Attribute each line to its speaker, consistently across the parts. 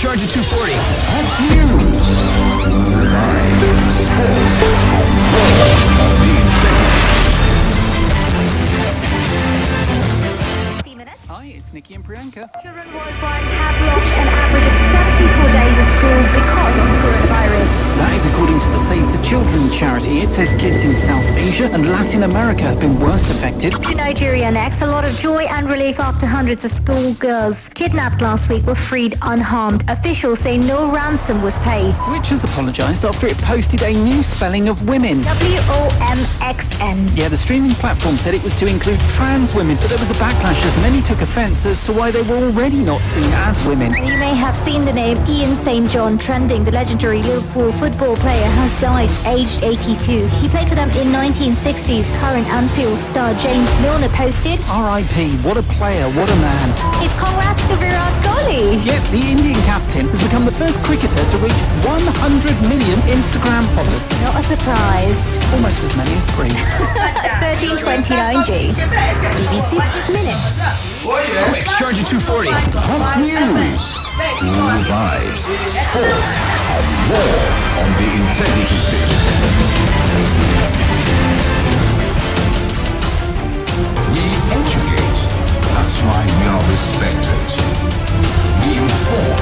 Speaker 1: Charge at 240.
Speaker 2: Hot news, live sports, on the integrity.
Speaker 3: Hi, it's Nikki and Priyanka.
Speaker 4: Children worldwide have lost an average of 74 days of school because of the coronavirus.
Speaker 3: That is according to the Save the Children charity. It says kids in South Asia and Latin America have been worst affected.
Speaker 4: To Nigeria next, a lot of joy and relief after hundreds of schoolgirls kidnapped last week were freed unharmed. Officials say no ransom was paid.
Speaker 3: Which has apologised after it posted a new spelling of women.
Speaker 4: WOMXN.
Speaker 3: Yeah, the streaming platform said it was to include trans women, but there was a backlash as many took offence as to why they were already not seen as women.
Speaker 4: You may have seen the name Ian St. John trending. The legendary Liverpool football player has died, aged 82. He played for them in 1960s. Current Anfield star James Milner posted,
Speaker 3: R.I.P. What a player, what a man.
Speaker 4: "It's congrats to Virat Kohli."
Speaker 3: Yet the Indian captain has become the first cricketer to reach 100 million Instagram followers.
Speaker 4: Not a surprise.
Speaker 3: Almost as many as Pri.
Speaker 4: 1329G. BBC Minutes.
Speaker 1: Charge at 240.
Speaker 2: Hot news, cool vibes, sports, and more on the integrity station. We educate, that's why we are respected. We inform,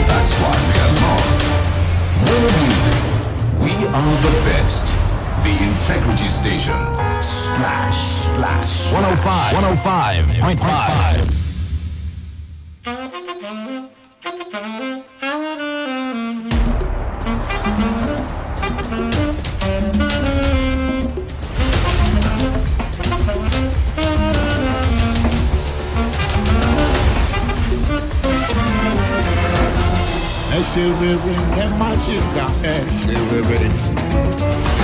Speaker 2: that's why we are loved. More music, we are the best. The integrity station. Splash, splash.
Speaker 1: 105.5.
Speaker 5: Ẹ ṣe rere, ẹ má ṣe kà, ẹ ṣe rere.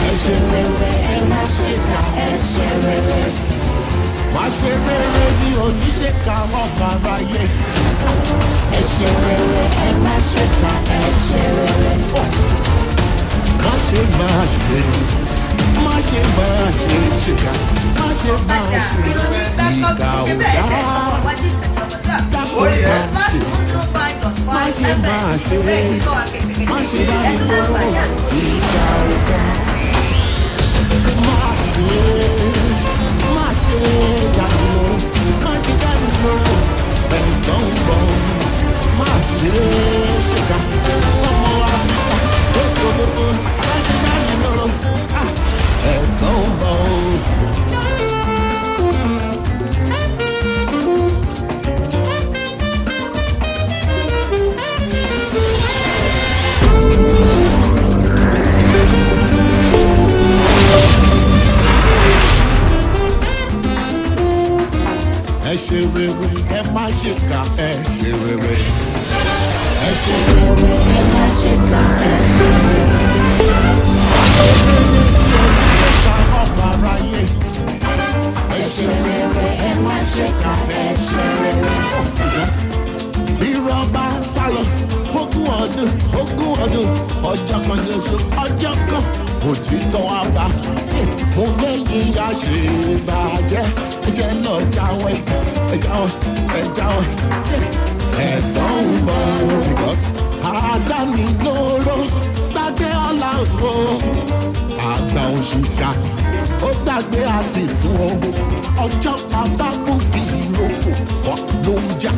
Speaker 5: Ẹ ṣe rere, ẹ má ṣe kà, ẹ ṣe rere. Má ṣe rere bí oníṣe kà ọmọ aráyé. Ẹ ṣe rere, ẹ má ṣe kà, ẹ ṣe rere. Má ṣe máa ṣe, má ṣe máa ṣe ṣìkà, má ṣe máa ṣe ìkà ò dá. Dákun máa ṣe. Má ṣe máa ṣe, má ṣe bá mi lọ́wọ́ ìgbà ọ̀gá. Má ṣe dànù lọ́wọ́, má ṣe dànù lọ́wọ́ ẹ̀sán ń bọ̀. Má ṣe ṣèkà ọmọ Áfíríkà gbogbo, má ṣe dànù lọ́wọ́ ẹ̀sán ń bọ̀. Ẹ ṣe rere, ẹ má ṣe kà, ẹ ṣe rere. Ẹ ṣe rere, ẹ má ṣe kà, ẹ ṣe rere. Ọmọ aráyé. Ẹ ṣe rere, ẹ má ṣe kà, ẹ ṣe rere. Bí rọ́bà sálọ, ogún ọdún, ọjọ́ kan ṣoṣo, ọjọ́ kan, òtítọ́ wa bá. Mo lẹ́yìn àṣebàjẹ́, ẹjẹ́ lọ jáwé, ẹjáwé, ẹ̀sán ń bọ̀. Because àdánilóró gbàgbé ọ̀la o, àgbà òṣìkà ó gbàgbé àti sùn o. Ọjọ́ bàbá mú kí ìrókò kọ́ ló ń jà.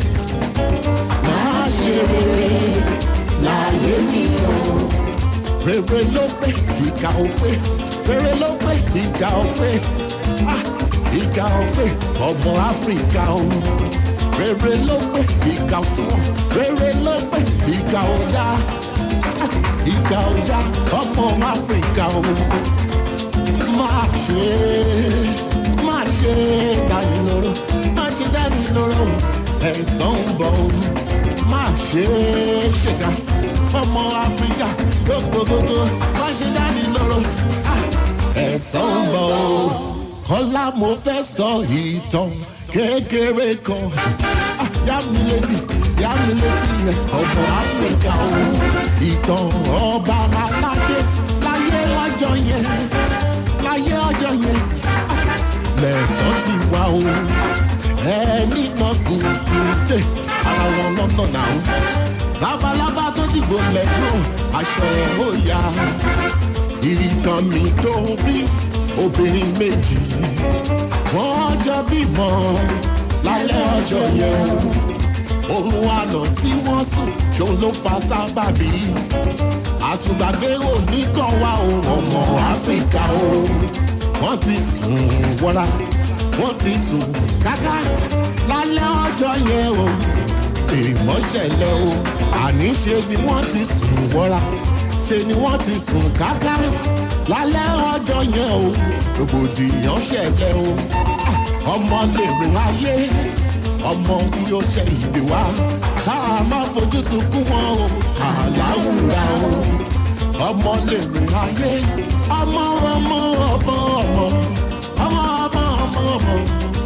Speaker 5: Máa ṣe rere láyé mi o. Rere ló pé ìkà ò pé, rere ló pé ìkà ò pé, ìkà ò pé ọmọ Áfíríkà o. Rere ló pé ìkà ò sùn, rere ló pé ìkà ò dá, ìkà ò dá ọmọ Áfíríkà o. Má ṣe dánilóró, má ṣe dánilóró ẹ̀sán ń bọ̀ o. Má ṣe ṣèkà ọmọ Áfíríkà gbogbogbò, má ṣe dánilóró ẹ̀sán ń bọ̀ o. Kọ́lá mo fẹ́ sọ ìtàn kékeré kan. Yá mi létí ọmọ Áfíríkà o. Ìtàn ọba aládé láyé ọjọ́ yẹn, lẹ̀sán ti wá o. Ẹni náà kùkùté ara wọn lọ́nà náà. Labalábá tó dìgbò lẹ́nu aṣọ ẹ̀ ó yá. Ìtàn mi tó rí obìnrin méjì. Wọ́n jọ bímọ lálẹ́ ọjọ́ yẹn. Òun àná tí wọ́n sùn ṣòun ló fa sábàbí. Àsùngbàgbé òní kan wá o, ọmọ Áfíríkà o. Wọ́n ti sùn wọ́ra, wọ́n ti sùn káká lálẹ́ ọjọ́ yẹn o. Èèmọ̀ ṣẹlẹ̀ o, àní ṣe ni wọ́n ti sùn wọ́ra, ṣe ni wọ́n ti sùn káká lálẹ́ ọjọ́ yẹn o. Rògbòdìyàn ṣẹlẹ̀ o, ọmọ lè rìn ayé, ọmọ bí ó ṣe ìdè wá. Ká má fojú sunkún wọn o, àláwùrà o. Ọmọ lè rìn ayé, ọmọ ọmọ ọmọ ọmọ ọmọ ọmọ ọmọ ọmọ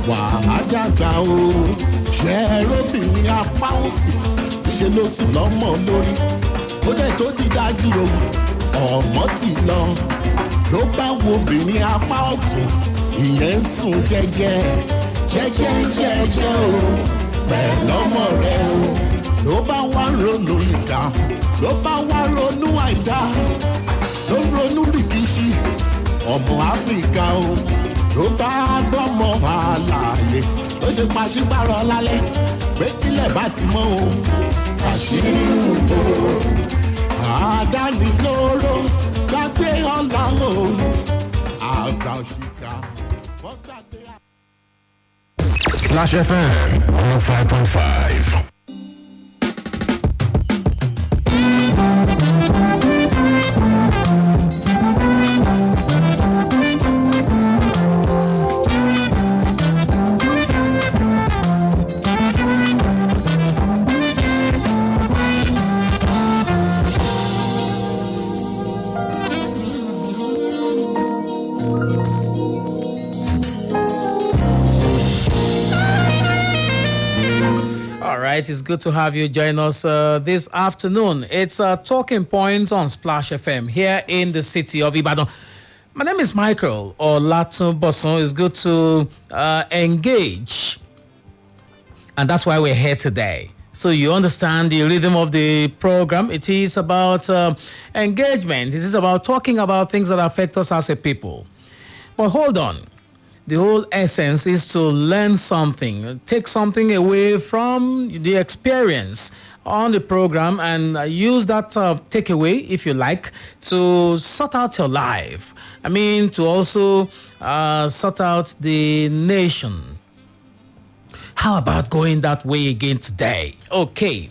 Speaker 5: wà á dàgbà o. Ṣé róbìnrin apá òsì ṣe ló sì lọ́mọ lórí? Ó dẹ̀ tó di dájú o, ọmọ ti lọ. Ló bá wo obìnrin apá ọ̀tún, ìyẹn ń sùn jẹ́jẹ́ jẹ́jẹ́ jẹ́jẹ́ o. Pẹ̀lọ́mọ rẹ o, ló bá wá ronú ìdá, ló bá wá ronú àìdá, ló ronú rìkíṣí ọmọ Áfíríkà o. Ló bá gbọ́mọ àlàyé, ló ṣe pàṣípàrọ̀ lálẹ́ pé kílẹ̀ bá ti mọ́ o. Àṣírí òbò àdánilóró gbàgbé ọ̀la o. Àgbà òṣìkà wọ́n gbàgbé.
Speaker 2: Splash FM 105.5.
Speaker 6: It's good to have you join us this afternoon. It's Talking Points on Splash FM here in the city of Ibadan. My name is Michael Olatunbosun. It's good to engage. And that's why we're here today. So you understand the rhythm of the program. It is about engagement. It is about talking about things that affect us as a people. But hold on. The whole essence is to learn something, take something away from the experience on the program and use that takeaway, if you like, to sort out your life. I mean, to also sort out the nation. How about going that way again today? Okay.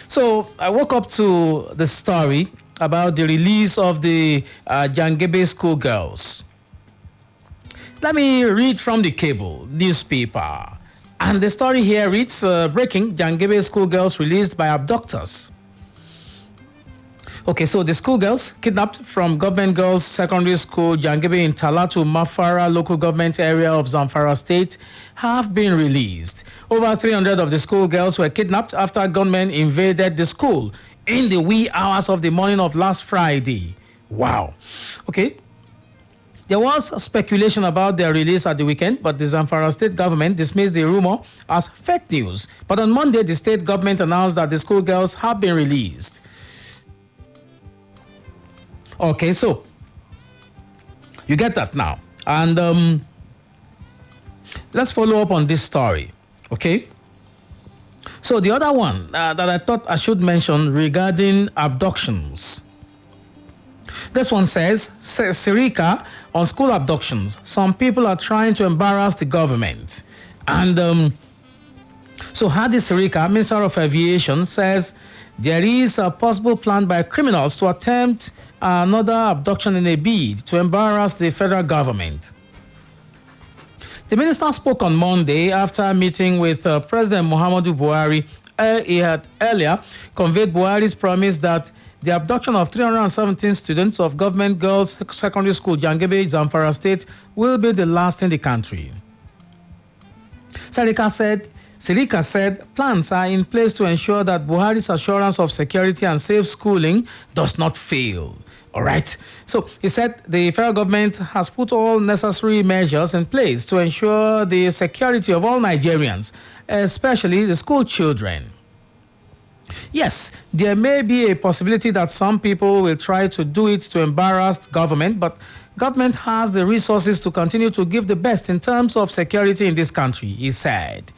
Speaker 6: So I woke up to the story about the release of the Jangebe schoolgirls. Let me read from the cable newspaper. And the story here reads, breaking, Jangebe schoolgirls released by abductors. Okay, so the schoolgirls kidnapped from Government Girls Secondary School, Jangebe in Talatu Mafara local government area of Zamfara State have been released. Over 300 of the schoolgirls were kidnapped after gunmen invaded the school in the wee hours of the morning of last Friday. Wow. Okay. There was speculation about their release at the weekend, but the Zamfara state government dismissed the rumor as fake news. But on Monday, the state government announced that the schoolgirls have been released. Okay, so you get that now. And let's follow up on this story, okay? So the other one that I thought I should mention regarding abductions. This one says, Sirika on school abductions. Some people are trying to embarrass the government. And so Hadi Sirika, Minister of Aviation, says there is a possible plan by criminals to attempt another abduction in a bid to embarrass the federal government. The minister spoke on Monday after meeting with President Muhammadu Buhari. He had earlier conveyed Buhari's promise that the abduction of 317 students of Government Girls Secondary School, Jangebe, Zamfara State, will be the last in the country. Sirika said plans are in place to ensure that Buhari's assurance of security and safe schooling does not fail. All right. So he said the federal government has put all necessary measures in place to ensure the security of all Nigerians, especially the school children. Yes, there may be a possibility that some people will try to do it to embarrass government, but government has the resources to continue to give the best in terms of security in this country, he said.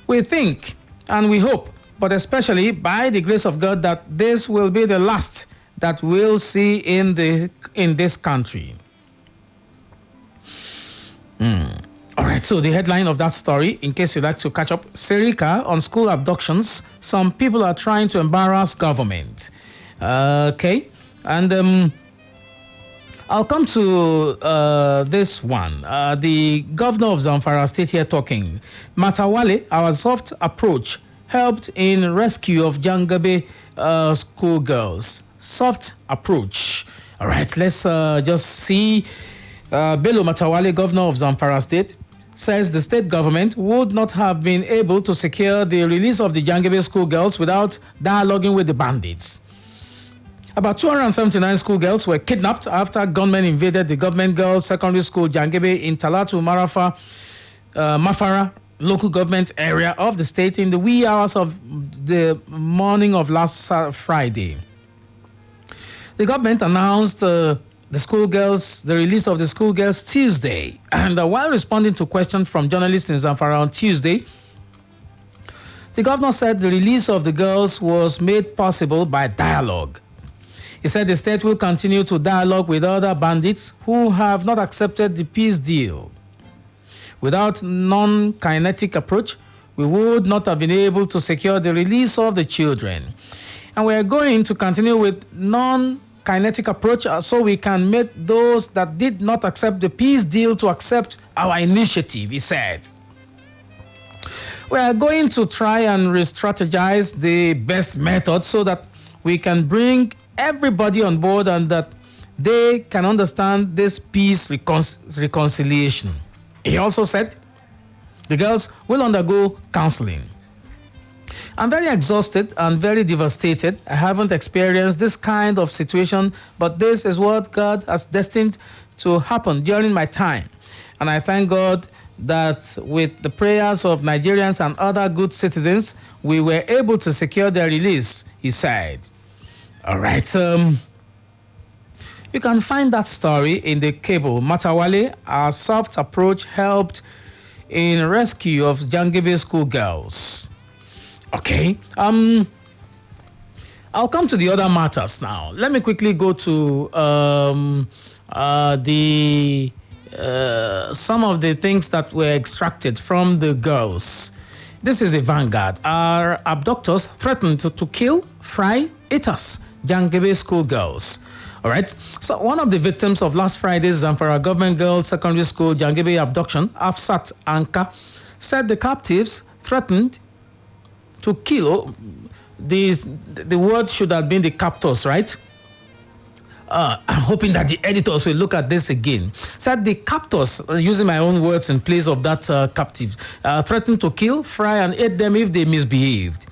Speaker 6: We think and we hope, but especially by the grace of God, that this will be the last that we'll see in this country. All right, so the headline of that story, in case you'd like to catch up, Serika on school abductions. Some people are trying to embarrass government. Okay, and I'll come to this one. The governor of Zamfara State here talking. Matawale, our soft approach helped in rescue of Jangabe schoolgirls. Soft approach. All right, let's just see. Bello Matawale, governor of Zamfara State, says the state government would not have been able to secure the release of the Jangabe schoolgirls without dialoguing with the bandits. About 279 schoolgirls were kidnapped after gunmen invaded the government girls' secondary school Jangabe in Talatu Mafara local government area of the state in the wee hours of the morning of last Friday. The government announced the release of the schoolgirls Tuesday. And while responding to questions from journalists in Zamfara on Tuesday, the governor said the release of the girls was made possible by dialogue. He said the state will continue to dialogue with other bandits who have not accepted the peace deal. Without non-kinetic approach, we would not have been able to secure the release of the children. And we are going to continue with non-kinetic approach so we can make those that did not accept the peace deal to accept our initiative, he said. We are going to try and re-strategize the best method so that we can bring everybody on board and that they can understand this peace reconciliation. He also said the girls will undergo counseling. I'm very exhausted and very devastated. I haven't experienced this kind of situation, but this is what God has destined to happen during my time. And I thank God that with the prayers of Nigerians and other good citizens, we were able to secure their release, he said. All right. You can find that story in the cable. Matawale, our soft approach helped in rescue of Jangabe schoolgirls. Okay. I'll come to the other matters now. Let me quickly go to some of the things that were extracted from the girls. This is the Vanguard. Our abductors threatened to kill, fry, eat us, Jangabe schoolgirls. All right. So one of the victims of last Friday's Zamfara Government Girls Secondary School Jangabe abduction, Afsat Anka, said the captives threatened to kill. The word should have been the captors, right? I'm hoping that the editors will look at this again. Said the captors, using my own words in place of that captive, threatened to kill, fry, and eat them if they misbehaved.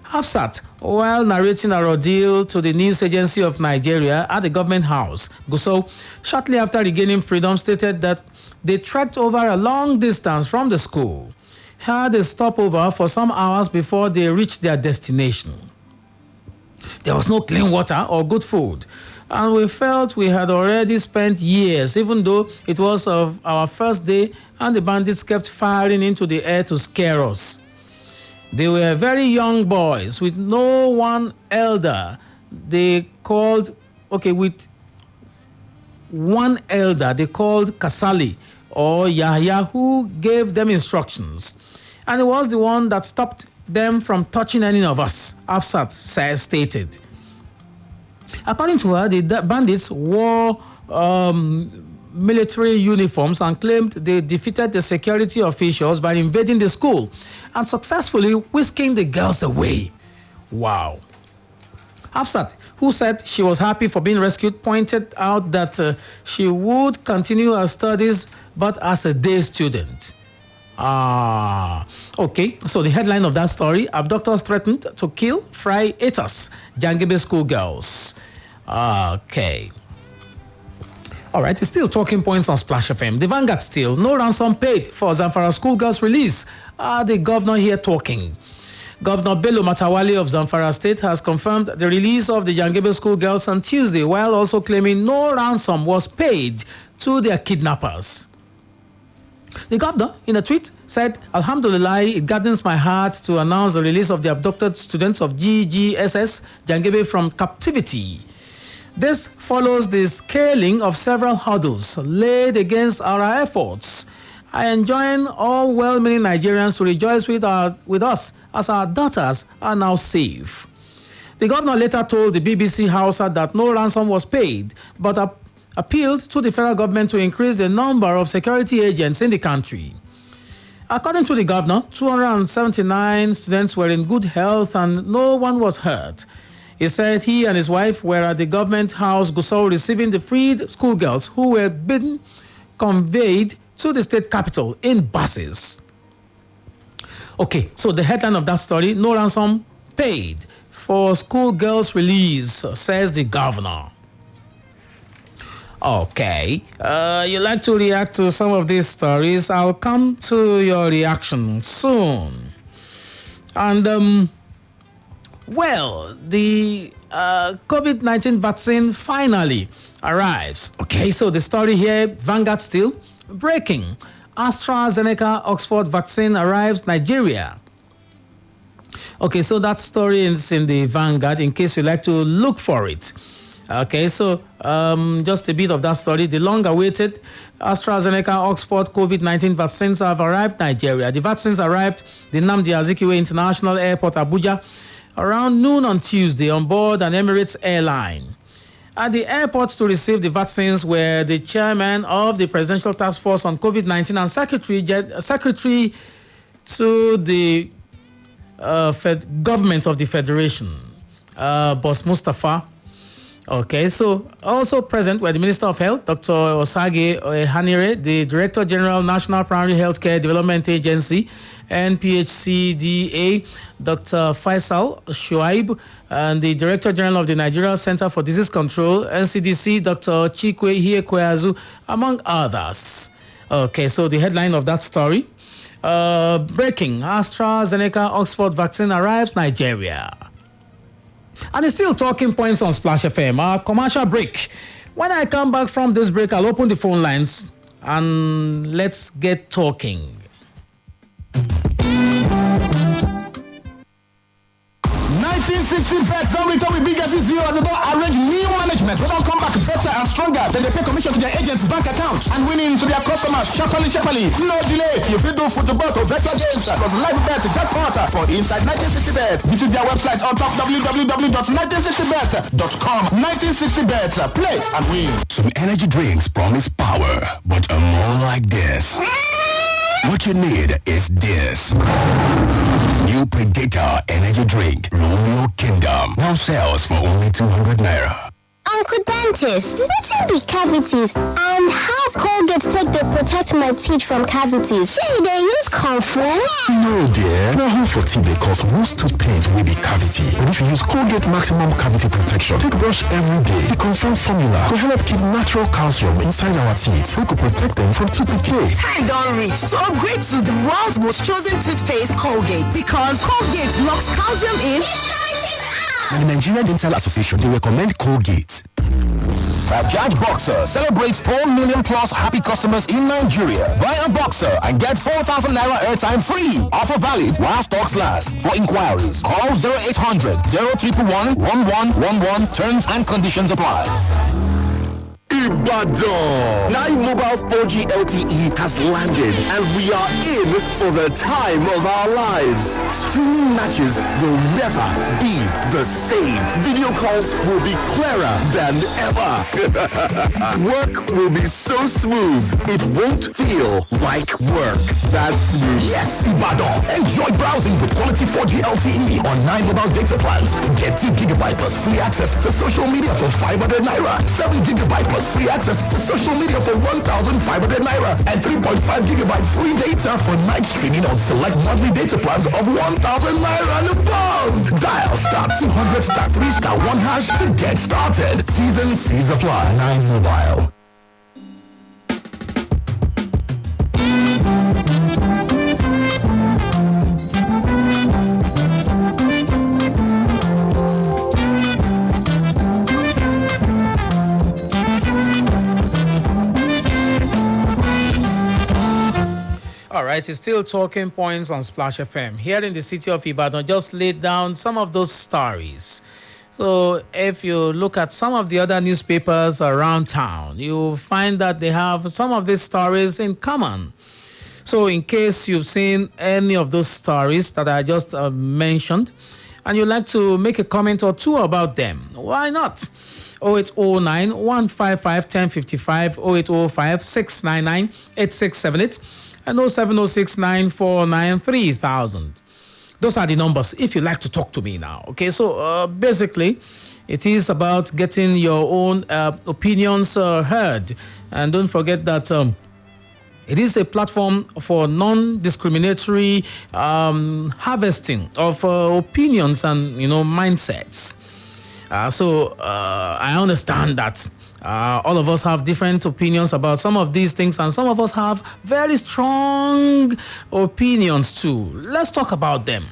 Speaker 6: Hafsat, while narrating a ordeal to the news agency of Nigeria at the government house, Gusau, shortly after regaining freedom, stated that they trekked over a long distance from the school, had a stopover for some hours before they reached their destination. There was no clean water or good food, and we felt we had already spent years, even though it was of our first day and the bandits kept firing into the air to scare us. They were very young boys with no one elder. With one elder they called Kasali or Yahya, who gave them instructions. And it was the one that stopped them from touching any of us, Afsat stated. According to her, the bandits wore military uniforms and claimed they defeated the security officials by invading the school and successfully whisking the girls away. Wow. Hafsat, who said she was happy for being rescued, pointed out that she would continue her studies but as a day student. Okay. So the headline of that story, abductors threatened to kill, fry, eat us, Jangabe schoolgirls. Okay. All right, it's still talking points on Splash FM. The Vanguard still, no ransom paid for Zamfara schoolgirls release. The governor here talking. Governor Bello Matawali of Zamfara State has confirmed the release of the Jangebe schoolgirls on Tuesday, while also claiming no ransom was paid to their kidnappers. The governor, in a tweet, said, "Alhamdulillah, it gladdens my heart to announce the release of the abducted students of GGSS Jangebe from captivity. This follows the scaling of several hurdles laid against our efforts. I enjoin all well-meaning Nigerians to rejoice with us as our daughters are now safe." The governor later told the BBC Hausa that no ransom was paid, but appealed to the federal government to increase the number of security agents in the country. According to the governor, 279 students were in good health and no one was hurt. He said he and his wife were at the government house Gusau receiving the freed schoolgirls who were being conveyed to the state capital in buses. Okay, so the headline of that story, no ransom paid for schoolgirls' release, says the governor. Okay, you like to react to some of these stories. I'll come to your reaction soon. And, well, the COVID-19 vaccine finally arrives. Okay, so the story here, Vanguard still, breaking. AstraZeneca Oxford vaccine arrives Nigeria. Okay, so that story is in the Vanguard in case you like to look for it. Okay, so just a bit of that story. The long-awaited AstraZeneca Oxford COVID-19 vaccines have arrived Nigeria. The vaccines arrived the Nnamdi Azikiwe International Airport, Abuja, around noon on Tuesday on board an Emirates airline. At the airport to receive the vaccines were the chairman of the Presidential Task Force on COVID-19 and secretary to the government of the Federation, Boss Mustafa. Okay, so also present were the Minister of Health, Dr. Osage Hanire, the Director General, National Primary Healthcare Development Agency, NPHCDA, Dr. Faisal Shuaib, and the Director General of the Nigeria Center for Disease Control, NCDC, Dr. Chikwe Hiekweazu, among others. Okay, so the headline of that story, breaking, AstraZeneca Oxford vaccine arrives Nigeria. And it's still talking points on Splash FM. Our commercial break. When I come back from this break, I'll open the phone lines and let's get talking.
Speaker 7: 1960 bets don't return with bigger zero as they don't arrange new management. They don't come back better and stronger. Then they pay commission to their agents' bank accounts and winning to their customers sharply. No delay. If you do football or better games, plus live bet jackpot for inside 1960 bets. Visit their website on top www.1960bet.com. 1960 bets. Play and win.
Speaker 8: Some energy drinks promise power, but are more like this. What you need is this. New Predator energy drink. Rule your kingdom. Now sells for only 200 naira.
Speaker 9: Uncle Dentist, wetin be cavities and how Colgate take dey protect my teeth from cavities? Shey you dey use comfort?
Speaker 10: No dear, na hole for teeth dey cause most tooth pains wey be cavity. But if you use Colgate Maximum Cavity Protection, take brush every day. The confirmed formula go help keep natural calcium inside our teeth wey go protect them from tooth decay.
Speaker 11: Time don reach to upgrade to the world's most chosen toothpaste, Colgate, because Colgate locks calcium in.
Speaker 8: And the Nigerian Dental Association, they recommend Colgate.
Speaker 7: Judge Boxer celebrates 4 million plus happy customers in Nigeria. Buy a Boxer and get 4,000 naira airtime free. Offer valid while stocks last. For inquiries, call 0800 031 1111. Terms and conditions apply.
Speaker 12: Ibadan. 9 Mobile 4G LTE has landed and we are in for the time of our lives. Streaming matches will never be the same. Video calls will be clearer than ever. Work will be so smooth, it won't feel like work. That's smooth.
Speaker 2: Yes, Ibadan. Enjoy browsing with quality 4G LTE on 9 mobile data plans. Get 2 GB plus free access to social media for 500 naira. 7 GB plus free access to social media for 1,500 naira. And 3.5 GB free data for night streaming on select monthly data plans of 1,000 naira and above. Dial *200 *3 *1 # to get started. T's apply. 9 Mobile.
Speaker 6: right, it's still talking points on Splash FM. Here in the city of Ibadan, just laid down some of those stories. So if you look at some of the other newspapers around town, you'll find that they have some of these stories in common. So in case you've seen any of those stories that I just mentioned, and you'd like to make a comment or two about them, why not? 0809 155 1055, 0805 699 8678, and 0706 949 3000. Those are the numbers if you'd like to talk to me now. Okay, so basically, it is about getting your own opinions heard. And don't forget that it is a platform for non-discriminatory harvesting of opinions and, mindsets. So I understand that all of us have different opinions about some of these things, and some of us have very strong opinions too. Let's talk about them.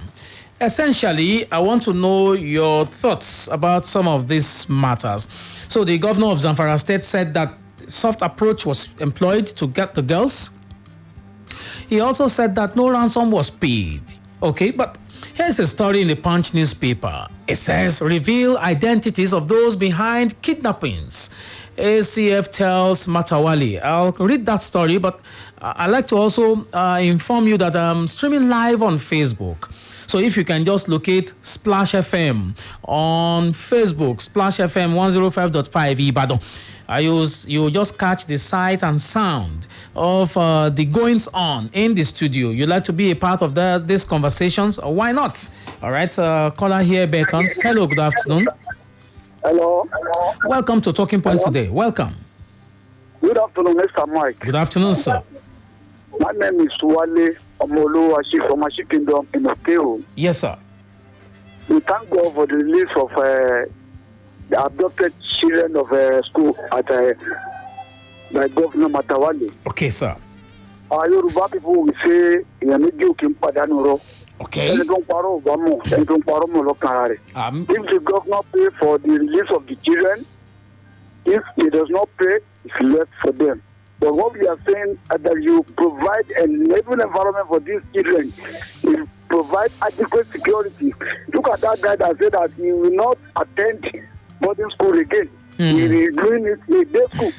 Speaker 6: Essentially, I want to know your thoughts about some of these matters. So the governor of Zamfara State said that soft approach was employed to get the girls. He also said that no ransom was paid. Okay, but here's a story in the Punch newspaper. It says, reveal identities of those behind kidnappings. ACF tells Matawali. I'll read that story, but I'd like to also inform you that I'm streaming live on Facebook. So if you can just locate Splash FM on Facebook, Splash FM 105.5 Ibadan. You just catch the sight and sound of the goings on in the studio. You'd like to be a part of these conversations? Why not? All right, caller here beckons. Hello, good afternoon.
Speaker 13: Hello.
Speaker 6: Welcome to Talking Points today. Welcome.
Speaker 13: Good afternoon, Mr. Mike.
Speaker 6: Good afternoon, sir.
Speaker 13: My name is Wale Omoluwashi from Ashi Kingdom in Okeo.
Speaker 6: Yes, sir.
Speaker 13: We thank God for the release of the abducted children of school at by Governor Matawali.
Speaker 6: Okay, sir.
Speaker 13: Our Yoruba people will say, okay. If the governor pay for the release of the children, if he does not pay, it's left for them. But what we are saying is that you provide an enabling environment for these children. You provide adequate security. Look at that guy that said that he will not attend boarding school again. He is doing it in day school.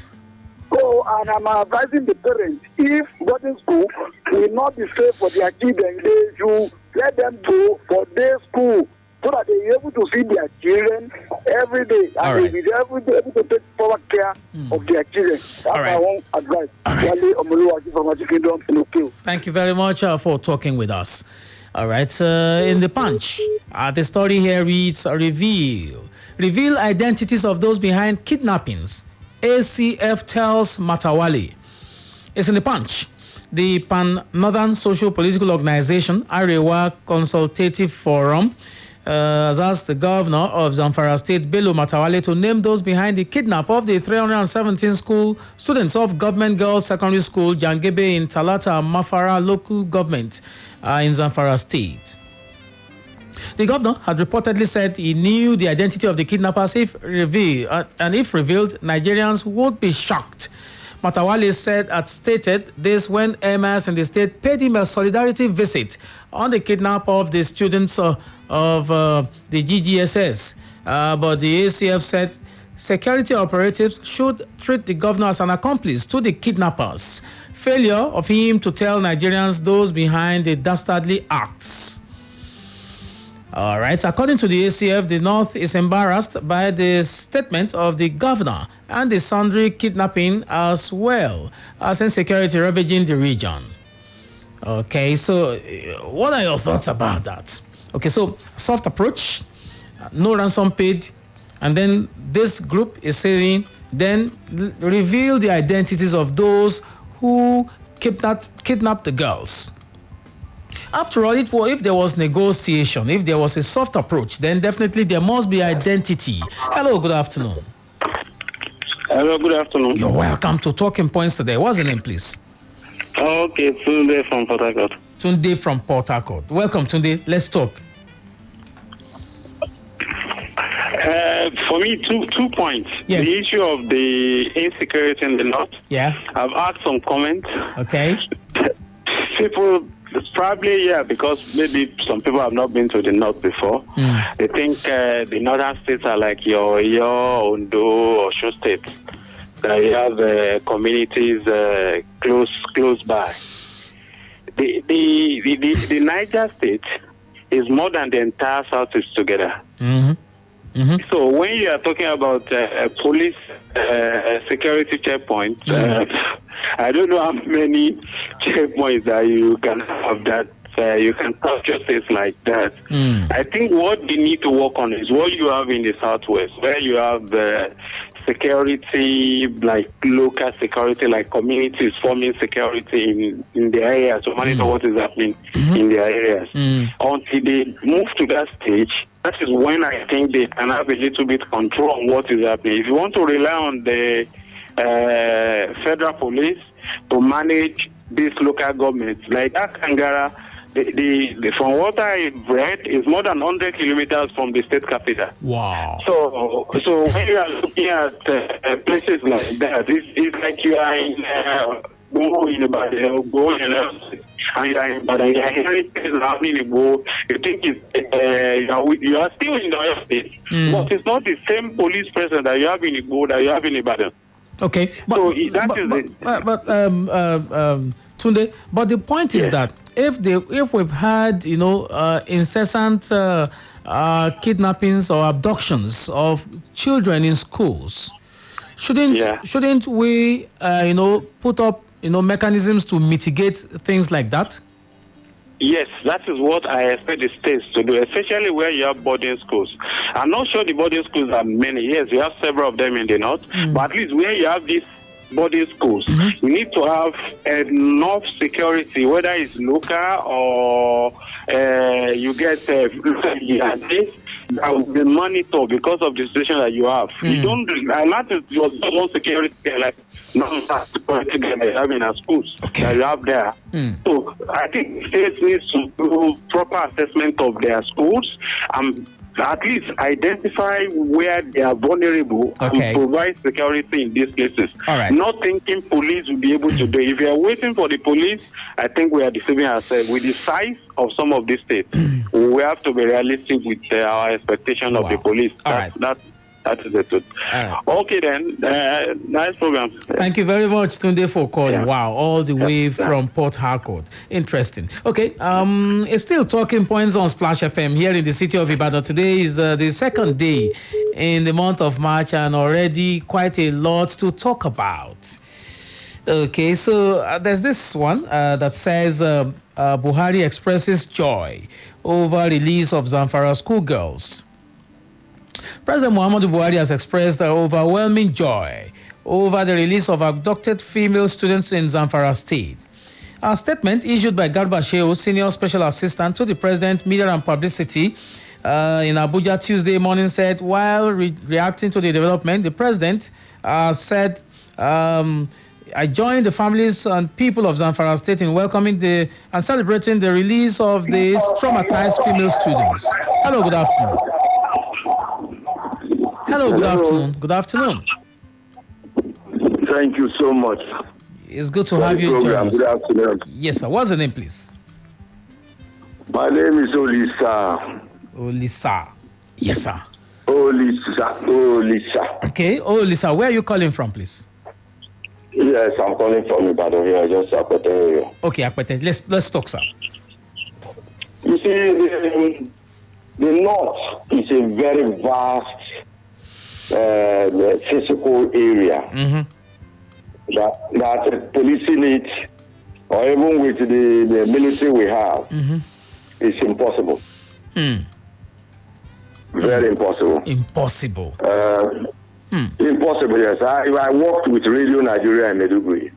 Speaker 13: So, and I'm advising the parents, if boarding school will not be safe for their children, they should let them go for day school so that they are able to see their children every day. And they will be able to take forward care of their children. That's my own advice.
Speaker 6: Thank you very much for talking with us. All right, in the Punch, the story here reads, reveal identities of those behind kidnappings. ACF tells Matawali. It's in the Punch. The Pan-Northern Social Political Organization, Arewa Consultative Forum, has asked the governor of Zamfara State, Bello Matawale, to name those behind the kidnap of the 317 school students of Government Girls Secondary School, Jangebe in Talata, Mafara local government in Zamfara State. The governor had reportedly said he knew the identity of the kidnappers if revealed, Nigerians would be shocked. Matawale stated this when emirs in the state paid him a solidarity visit on the kidnap of the students of the GGSS. But the ACF said security operatives should treat the governor as an accomplice to the kidnappers. Failure of him to tell Nigerians those behind the dastardly acts. All right. According to the ACF, the North is embarrassed by the statement of the governor and the sundry kidnapping as well as insecurity ravaging the region. Okay, so what are your thoughts about that? Okay, so soft approach, no ransom paid, and then this group is saying, then reveal the identities of those who kidnapped the girls. After all, if there was negotiation, if there was a soft approach, then definitely there must be identity. Hello, good afternoon.
Speaker 14: Hello, good afternoon.
Speaker 6: You're welcome to Talking Points today. What's the name, please?
Speaker 14: Okay, Tunde from Port Harcourt.
Speaker 6: Tunde from Port Harcourt. Welcome, Tunde. Let's talk.
Speaker 14: For me, two points. Yes. The issue of the insecurity in the north.
Speaker 6: Yeah.
Speaker 14: I've had some comments.
Speaker 6: Okay.
Speaker 14: people, it's probably, because maybe some people have not been to the north before. They think the northern states are like your Ondo or Osun State. That you have communities close by. The Niger State is more than the entire Southeast together. So when you are talking about police security checkpoints, I don't know how many checkpoints that you can have that you can capture things like that. I think what they need to work on is what you have in the Southwest, where you have security, like local security, like communities forming security in the area to monitor what is happening in their areas. Until they move to that stage, that is when I think they can have a little bit control on what is happening. If you want to rely on the federal police to manage these local governments, like that Kangara, from what I read, is more than 100 kilometers from the state capital.
Speaker 6: Wow.
Speaker 14: So when you are looking at places like that, it's like you are in and you're hearing things happening in Igbo. You think you are still in the Oyo State, but it's not the same police presence that you have in Igbo that you have in Ibadan.
Speaker 6: Okay, but Tunde, but the point is that if we've had incessant kidnappings or abductions of children in schools, shouldn't we put up mechanisms to mitigate things like that?
Speaker 14: Yes, that is what I expect the states to do, especially where you have boarding schools. I'm not sure the boarding schools are many. Yes, you have several of them in the north, but at least where you have these boarding schools, you need to have enough security, whether it's local or you get that will be monitored because of the situation that you have. You don't, not your own security like security that you have in our schools that you have there. So I think states need to do proper assessment of their schools and at least identify where they are vulnerable and provide security in these places. Not thinking police will be able to do it. If you are waiting for the police, I think we are deceiving ourselves. With the size of some of these states, we have to be realistic with our expectation of the police. That is the truth. Okay then, nice program.
Speaker 6: Thank you very much, Tunde, for calling. Wow, all the way from Port Harcourt. Interesting. Okay, it's still talking points on Splash FM here in the city of Ibadan. Today is the second day in the month of March and already quite a lot to talk about. Okay, so there's this one that says Buhari expresses joy over release of Zamfara schoolgirls. President Muhammadu Buhari has expressed overwhelming joy over the release of abducted female students in Zamfara State. A statement issued by Garba Shehu, Senior Special Assistant to the President, Media and Publicity, in Abuja Tuesday morning said, while reacting to the development, the President said, I join the families and people of Zamfara State in welcoming and celebrating the release of these traumatized female students. Hello, good afternoon. Hello, good afternoon. Good afternoon.
Speaker 15: Thank you so much.
Speaker 6: It's good to have you join us.
Speaker 15: Good afternoon.
Speaker 6: Yes, sir. What's the name, please?
Speaker 15: My name is Olisa.
Speaker 6: Olisa. Yes, sir.
Speaker 15: Olisa.
Speaker 6: Okay. Olisa, where are you calling from, please?
Speaker 15: Yes, I'm calling from Ibadan here, just Akwete area.
Speaker 6: Okay, Akwete. Let's talk, sir.
Speaker 15: You see, the north is a very vast physical area that policing it, or even with the military we have, is impossible. Very impossible.
Speaker 6: Impossible.
Speaker 15: Impossible, yes. I worked with Radio Nigeria in Maiduguri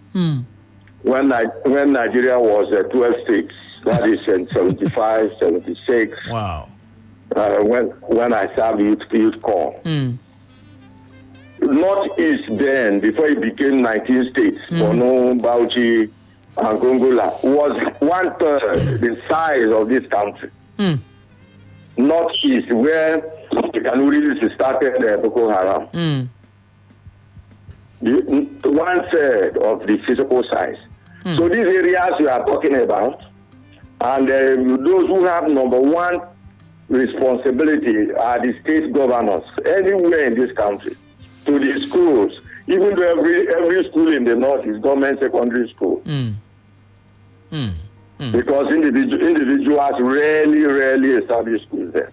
Speaker 15: when Nigeria was 12 states. That is in 75, 76.
Speaker 6: Wow.
Speaker 15: When I served youth corps. Northeast then, before it became 19 states, Borno, Bauchi, and Gongola, was 1/3 the size of this country. Northeast, where the Kanuris started Boko Haram. 1/3 of the physical size. So these areas we are talking about, and those who have number one responsibility are the state governors anywhere in this country, to the schools. Even though every school in the north is government secondary school. Because individuals rarely establish schools there.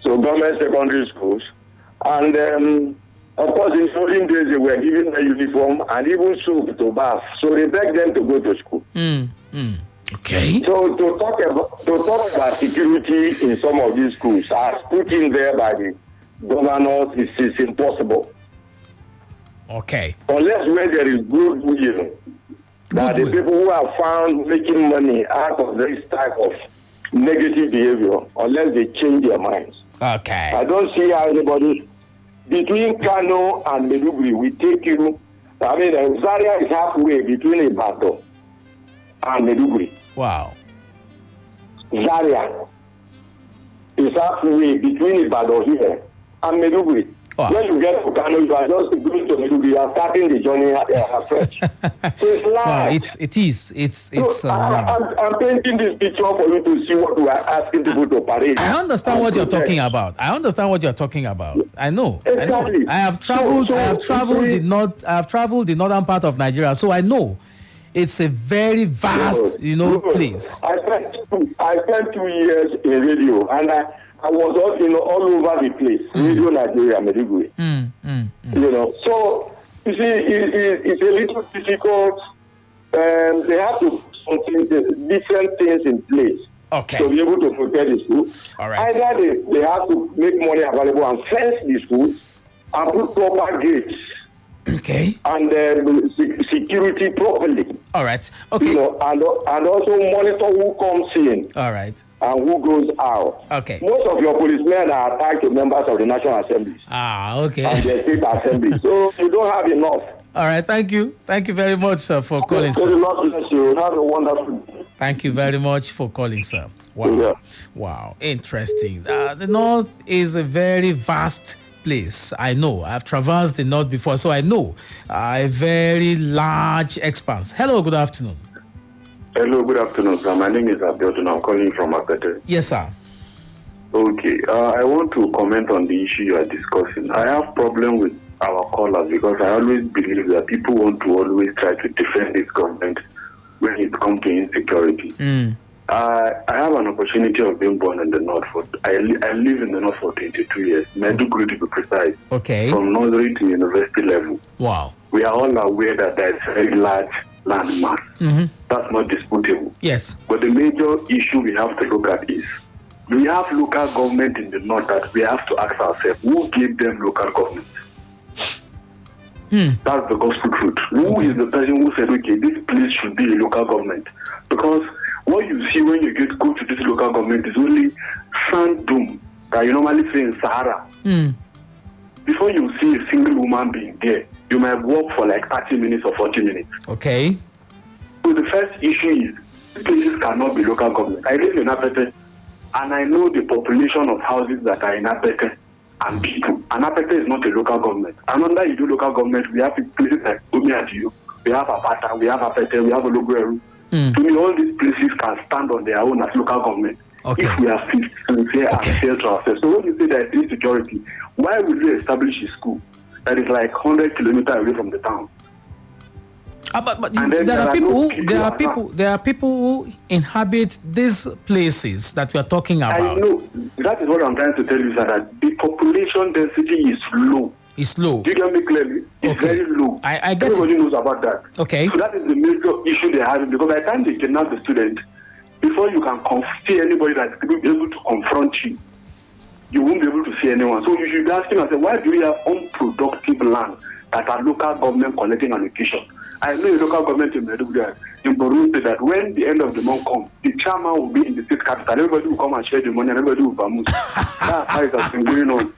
Speaker 15: So government secondary schools. And of course, in olden days, they were given a uniform and even soup to bath. So they begged them to go to school.
Speaker 6: Okay.
Speaker 15: So to talk about security in some of these schools, as put in there by the governors, is impossible.
Speaker 6: Okay.
Speaker 15: Unless where there is goodwill, that the people who are found making money out of this type of negative behavior, unless they change their minds.
Speaker 6: Okay.
Speaker 15: I don't see how anybody between Kano and Maiduguri will take you. I mean, Zaria is halfway between Ibadan and Maiduguri.
Speaker 6: Wow.
Speaker 15: Zaria is halfway between Ibadan here and Maiduguri.
Speaker 6: Wow.
Speaker 15: When you get to Kano, you are just going to Maiduguri. You are starting the journey afresh. So it's live.
Speaker 6: Wow, it is. It's
Speaker 15: I'm painting this picture for you to see what we are asking people to parade.
Speaker 6: I understand what you're talking about. I know.
Speaker 15: Exactly.
Speaker 6: I have traveled the northern part of Nigeria, so I know it's a very vast, place.
Speaker 15: I spent 2 years in radio, and I was all over the place. Radio Nigeria, Maiduguri. So you see, it's a little difficult. They have to put different things in place to be able to protect the school.
Speaker 6: All right.
Speaker 15: Either they have to make money available and fence the schools and put proper gates.
Speaker 6: Okay.
Speaker 15: And security properly.
Speaker 6: All right. Okay.
Speaker 15: And also monitor who comes in.
Speaker 6: All right.
Speaker 15: And who goes out.
Speaker 6: Okay.
Speaker 15: Most of your policemen are attached to members of the National Assembly.
Speaker 6: Okay.
Speaker 15: And the State Assembly. So you don't have enough.
Speaker 6: All right. Thank you. Thank you very much, sir, for calling, sir.
Speaker 15: God bless you. Have a wonderful day.
Speaker 6: Thank you very much for calling, sir. Wow.
Speaker 15: Yeah.
Speaker 6: Wow. Interesting. The North is a very vast place. I know. I've traversed the North before, so I know a very large expanse. Hello, good afternoon.
Speaker 16: Hello, good afternoon, sir. My name is Abiodun. I'm calling from Akete.
Speaker 6: Yes, sir.
Speaker 16: Okay. I want to comment on the issue you are discussing. I have problem with our callers because I always believe that people want to always try to defend this government when it comes to insecurity. I have an opportunity of being born in the North. I live in the North for 22 years. Maiduguri to be precise.
Speaker 6: Okay.
Speaker 16: From nursery to university level.
Speaker 6: Wow.
Speaker 16: We are all aware that there is a very large land mass. That's not disputable.
Speaker 6: Yes.
Speaker 16: But the major issue we have to look at is we have local government in the North that we have to ask ourselves, who gave them local government? That's the gospel truth. Who is the person who said, okay, this place should be a local government? Because what you see when you go to this local government is only sand dune that you normally see in Sahara. Before you see a single woman being there, you might walk for like 30 minutes or 40 minutes.
Speaker 6: Okay.
Speaker 16: So the first issue is places cannot be local government. I live in Apete and I know the population of houses that are in Apete and people. And Apete is not a local government. And under you do local government, we have places like Umi and you, we have Apata, we have Apete, we have Ologueru. To me, all these places can stand on their own as local government. If we are sincere and fair to ourselves. So when you say there is insecurity, why would we establish a school that is like 100 kilometers away from the town?
Speaker 6: But there are people who inhabit these places that we are talking about.
Speaker 16: I know. That is what I'm trying to tell you, sir, that the population density is low.
Speaker 6: It's low.
Speaker 16: Do you get me clearly? It's very low.
Speaker 6: I get
Speaker 16: Everybody knows about that.
Speaker 6: Okay.
Speaker 16: So that is the major issue they're having, because by the time they kidnap the student, before you can see anybody that will be able to confront you, you won't be able to see anyone. So you should be asking yourself, why do we have unproductive land that are local government collecting allocation? I know a local government in Maiduguri, in Borno State, that when the end of the month comes, the chairman will be in the state capital. Everybody will come and share the money, and everybody will vamoose. That's how it has been going on.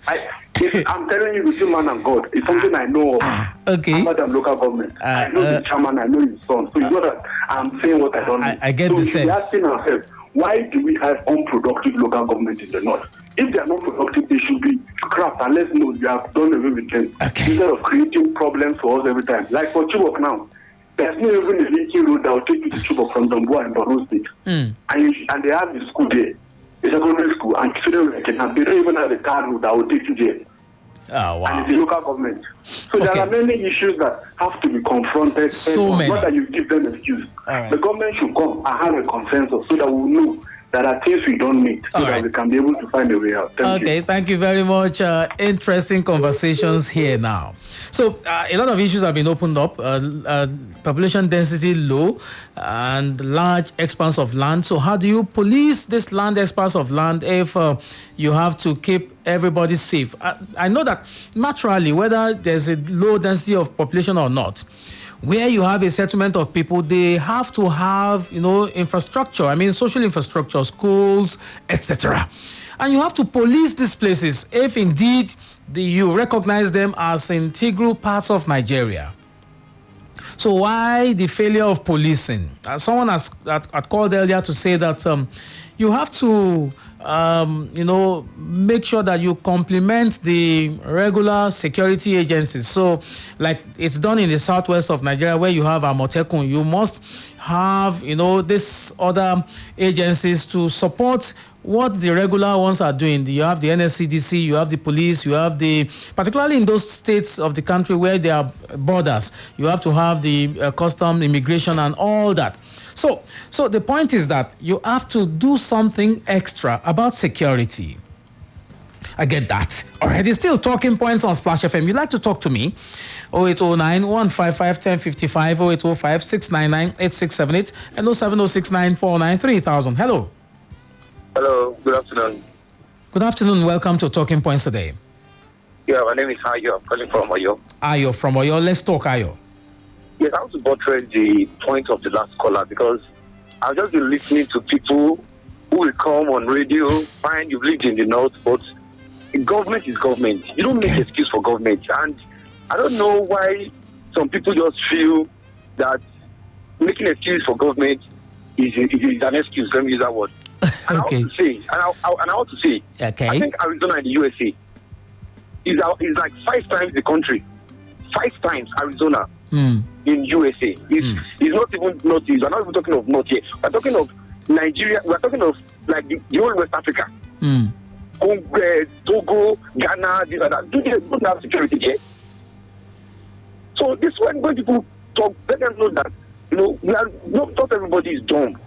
Speaker 16: I'm telling you, between man and God, it's something I know of.
Speaker 6: Okay.
Speaker 16: Madam local government. I know the chairman, I know his son. So you know that I'm saying what I don't know.
Speaker 6: I get the sense. So
Speaker 16: we're asking ourselves, why do we have unproductive local government in the North? If they are not productive, they should be scrapped and let's know we have done away with them. Instead of creating problems for us every time. Like for Chibok now, There's no even a linking road that will take you to Chibok from Domboa and Borno State. And they have the school there, the secondary school, and children were kidnapped. They don't even have a car road that will take you there.
Speaker 6: Oh, wow.
Speaker 16: And it's the local government. So there are many issues that have to be confronted.
Speaker 6: So many.
Speaker 16: Not that you give them excuse.
Speaker 6: Right.
Speaker 16: The government should come and have a consensus so that we know that are things we don't need, so that we can be able to find a way out.
Speaker 6: Thank you very much. Interesting conversations here now. So a lot of issues have been opened up. Population density low and large expanse of land. So how do you police this land expanse of land if you have to keep everybody safe? I know that naturally, whether there's a low density of population or not, where you have a settlement of people, they have to have, infrastructure. I mean, social infrastructure, schools, etc. And you have to police these places if indeed you recognize them as integral parts of Nigeria. So why the failure of policing? Someone has called earlier to say that you have to, make sure that you complement the regular security agencies. So, like it's done in the southwest of Nigeria, where you have Amotekun, you must have, these other agencies to support what the regular ones are doing. You have the NSCDC, you have the police, you have particularly in those states of the country where there are borders, you have to have the custom, immigration, and all that. So the point is that you have to do something extra about security. I get that. All right, it's still talking points on Splash FM. You'd like to talk to me? 0809 155 1055, 0805 699 8678, and 07069 499 3000. Hello.
Speaker 17: Hello, good afternoon.
Speaker 6: Good afternoon. Welcome to Talking Points today.
Speaker 17: Yeah, my name is Ayo. I'm calling from Oyo.
Speaker 6: Ayo from Oyo. Let's talk, Ayo.
Speaker 17: Yes, I want to buttress the point of the last caller because I've just been listening to people who will come on radio, fine, you've lived in the north, but government is government. You don't make excuse for government. And I don't know why some people just feel that making excuse for government is an excuse. Let me use that word. And I want to say, I think Arizona in the USA is like 5 times the country. 5 times Arizona in USA. It's not even Northeast. We're not even talking of North here. We're talking of Nigeria. We're talking of like the whole West Africa. Congo, Togo, Ghana, this and that. They don't have security here. So this one, when people talk, let them know that not everybody is dumb.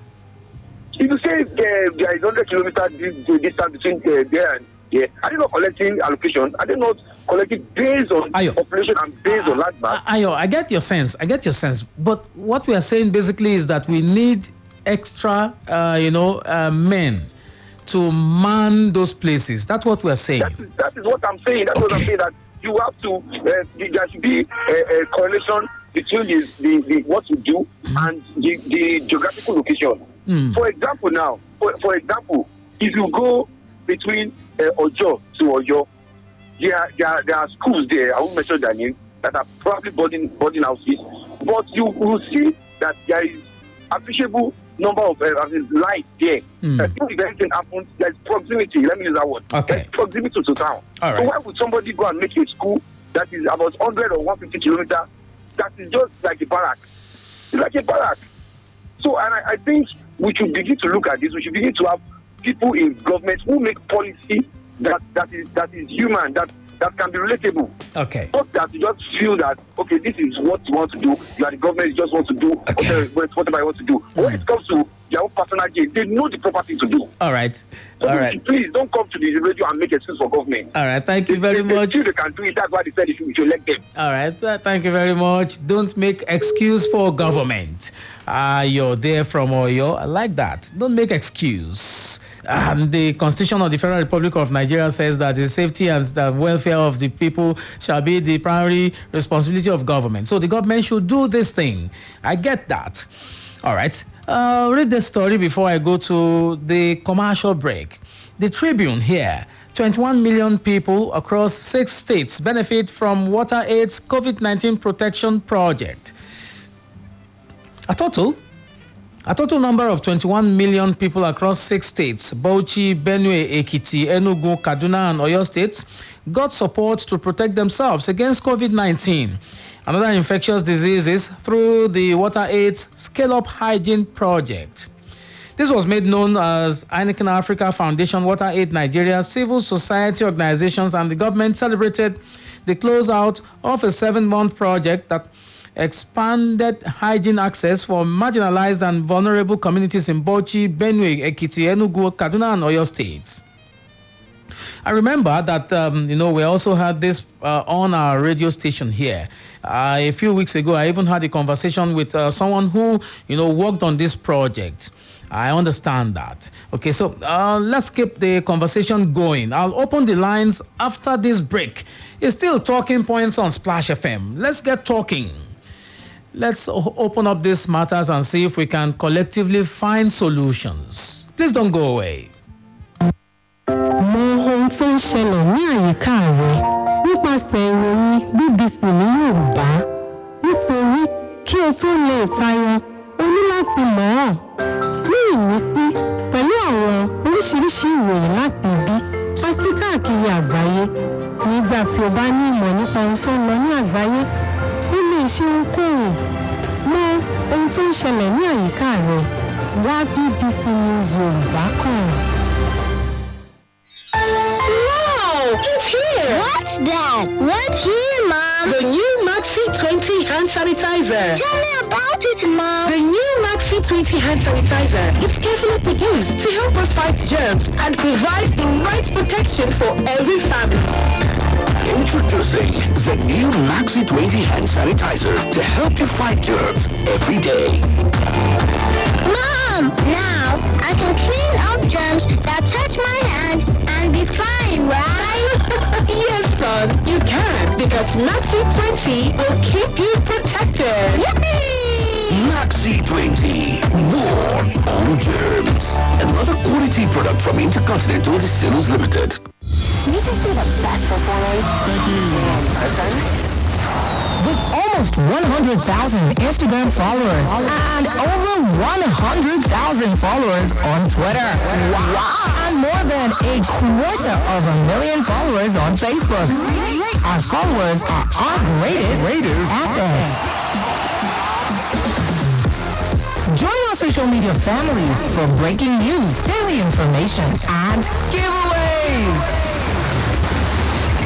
Speaker 17: If you say there is 100 kilometers distance between there and here, are they not collecting allocation? Are they not collecting based on population and based on land mass?
Speaker 6: Ayo, I get your sense. But what we are saying basically is that we need extra, men to man those places. That's what we are saying.
Speaker 17: That is what I'm saying. That's what I'm saying. That you have to. There should be a correlation between the what you do and the geographical location. For example, now, for example, if you go between Ojo to Oyo, there are schools there, I won't mention their name, that are probably boarding houses, but you will see that there is appreciable number of light there. If anything happens, there's proximity. Let me use that word. There's proximity to town.
Speaker 6: All right.
Speaker 17: So why would somebody go and make a school that is about 100 or 150 kilometers? That is just like a barrack. It's like a barrack. So, and I think we should begin to look at this. We should begin to have people in government who make policy that is human, that can be relatable.
Speaker 6: Okay.
Speaker 17: Not that you just feel that, okay, this is what you want to do. You are the government, you just want to do whatever you want to do. But when it comes to their own personal gain, they know the proper thing to do.
Speaker 6: All right.
Speaker 17: So
Speaker 6: All right.
Speaker 17: Please don't come to the radio and make excuses for government.
Speaker 6: All right. Thank you very much.
Speaker 17: They can do it. That's why they said we should elect them.
Speaker 6: All right. Thank you very much. Don't make excuse for government. You're there from Oyo. I like that. Don't make excuse. The Constitution of the Federal Republic of Nigeria says that the safety and the welfare of the people shall be the primary responsibility of government. So the government should do this thing. I get that. All right. Read the story before I go to the commercial break. The Tribune here. 21 million people across 6 states benefit from WaterAid's COVID-19 protection project. A total A total number of 21 million people across 6 states, Bauchi, Benue, Ekiti, Enugu, Kaduna, and Oyo states, got support to protect themselves against COVID-19 and other infectious diseases through the WaterAid's Scale-Up Hygiene Project. This was made known as Heineken Africa Foundation, WaterAid Nigeria, civil society organizations, and the government celebrated the closeout of a 7-month project that expanded hygiene access for marginalized and vulnerable communities in Bauchi, Benue, Ekiti, Enugu, Kaduna, and Oyo states. I remember that, we also had this on our radio station here. A few weeks ago, I even had a conversation with someone who, worked on this project. I understand that. Okay, so let's keep the conversation going. I'll open the lines after this break. It's still Talking Points on Splash FM. Let's get talking. Let's open up these matters and see if we can collectively find solutions. Please don't go away.
Speaker 18: Ohun tó ń ṣẹlẹ̀ ní àyíká rẹ̀ nípasẹ̀ ìròyìn BBC ní Yorùbá. Nítorí kí o tó lè tayọ, o ní láti mọ̀ ọ́. Ní ìmísí pẹ̀lú àwọn oríṣiríṣi ìròyìn láti ibi àti káàkiri àgbáyé. Nígbà tí o bá ní ìmọ̀ nípa ohun tó ń lọ ní àgbáyé, o lè ṣe ohunkóhun. Mọ̀ ohun tó ń ṣẹlẹ̀ ní àyíká rẹ̀. Wá BBC News Yorùbá kàn.
Speaker 9: It's here! What's that? What's here, Mom?
Speaker 11: The new Maxi 20 hand sanitizer.
Speaker 9: Tell me about it, Mom.
Speaker 11: The new Maxi 20 hand sanitizer is carefully produced to help us fight germs and provide the right protection for every family.
Speaker 8: Introducing the new Maxi 20 hand sanitizer to help you fight germs every day.
Speaker 9: Mom, now I can clean up germs that touch my hand and be fine, right?
Speaker 11: Yes, son, you can, because Maxi 20 will keep you protected.
Speaker 9: Yippee!
Speaker 8: Maxi 20, war on germs. Another quality product from Intercontinental Distillers Limited.
Speaker 9: You just do the best performance. Thank you.
Speaker 7: With almost 100,000 Instagram followers and over 100,000 followers on Twitter. Wow! And more than 250,000 followers on Facebook. Our followers are our greatest assets. Join our social media family for breaking news, daily information, and giveaways.